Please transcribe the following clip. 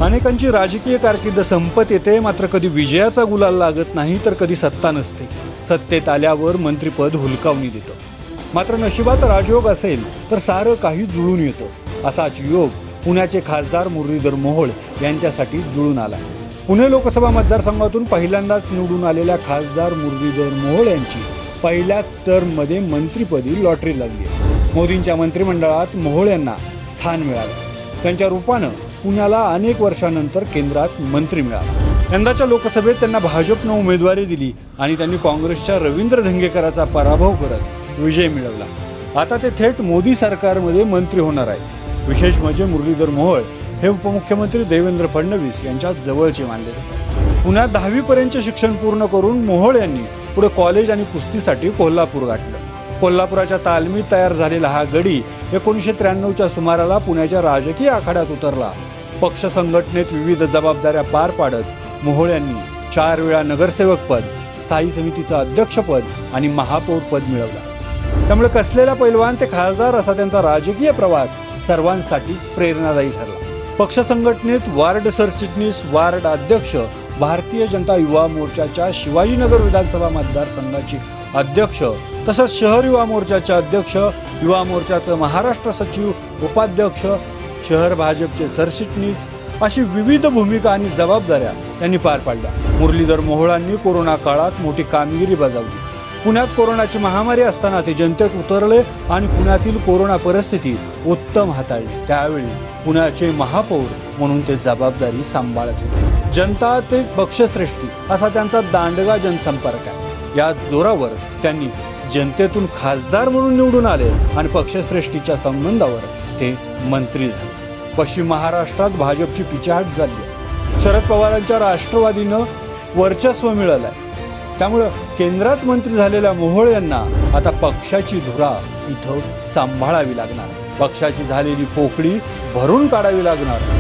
अनेकांची राजकीय कारकीर्द संपत येते, मात्र कधी विजयाचा गुलाल लागत नाही तर कधी सत्ता नसते. सत्तेत आल्यावर मंत्रिपद हुलकावणी देतं. मात्र नशिबात राजयोग असेल तर सारं काही जुळून येतं. असाच योग पुण्याचे खासदार मुरलीधर मोहोळ यांच्यासाठी जुळून आला. पुणे लोकसभा मतदारसंघातून पहिल्यांदाच निवडून आलेल्या खासदार मुरलीधर मोहोळ यांची पहिल्याच टर्ममध्ये मंत्रिपदी लॉटरी लागली. मोदींच्या मंत्रिमंडळात मोहोळ यांना स्थान मिळालं. त्यांच्या रूपानं पुण्याला अनेक वर्षानंतर केंद्रात मंत्री मिळाला. यंदाच्या लोकसभेत त्यांना भाजपनं उमेदवारी दिली आणि त्यांनी काँग्रेसच्या रवींद्र धंगेकरांचा पराभव करत विजय मिळवला. आता ते थेट मोदी सरकारमध्ये मंत्री होणार आहे. विशेष म्हणजे मुरलीधर मोहोळ हे उपमुख्यमंत्री देवेंद्र फडणवीस यांच्या जवळचे मानले जातात. पुण्यात 10वी पर्यंतचे शिक्षण पूर्ण करून मोहोळ यांनी पुढे कॉलेज आणि कुस्तीसाठी कोल्हापूर गाठलं. कोल्हापुराच्या तालमीत तयार झालेला हा गडी 1993च्या सुमाराला पुण्याच्या राजकीय आखाड्यात उतरला. पक्ष संघटनेत विविध जबाबदाऱ्या पार पाडत मोहोळ यांनी 4 वेळा नगरसेवक पद, स्थायी समितीचं अध्यक्षपद आणि महापौर पद मिळवलं. त्यामुळे कसलेला पैलवान ते खासदार असा त्यांचा राजकीय प्रवास सर्वांसाठीच प्रेरणादायी ठरला. पक्ष संघटनेत वार्ड सरचिटणीस, वार्ड अध्यक्ष, भारतीय जनता युवा मोर्चाच्या शिवाजीनगर विधानसभा मतदारसंघाची अध्यक्ष, तसंच शहर युवा मोर्चाचे अध्यक्ष, युवा मोर्चाचं महाराष्ट्र सचिव, उपाध्यक्ष, शहर भाजपचे सरचिटणीस अशी विविध भूमिका आणि जबाबदाऱ्या त्यांनी पार पाडल्या. मुरलीधर मोहोळांनी कोरोना काळात मोठी कामगिरी बजावली. पुण्यात कोरोनाची महामारी असताना ते जनतेत उतरले आणि पुण्यातील कोरोना परिस्थिती उत्तम हाताळली. त्यावेळी पुण्याचे महापौर म्हणून ते जबाबदारी सांभाळत होते. जनता ते पक्षश्रेष्ठी असा त्यांचा दांडगा जनसंपर्क आहे. या जोरावर त्यांनी जनतेतून खासदार म्हणून निवडून आले आणि पक्षश्रेष्ठीच्या संबंधावर ते मंत्री झाले. पश्चिम महाराष्ट्रात भाजपची पिछाट झाली. शरद पवारांच्या राष्ट्रवादीनं वर्चस्व मिळालं आहे. त्यामुळं केंद्रात मंत्री झालेल्या मोहोळ यांना आता पक्षाची धुरा इथं सांभाळावी लागणार. पक्षाची झालेली पोकळी भरून काढावी लागणार.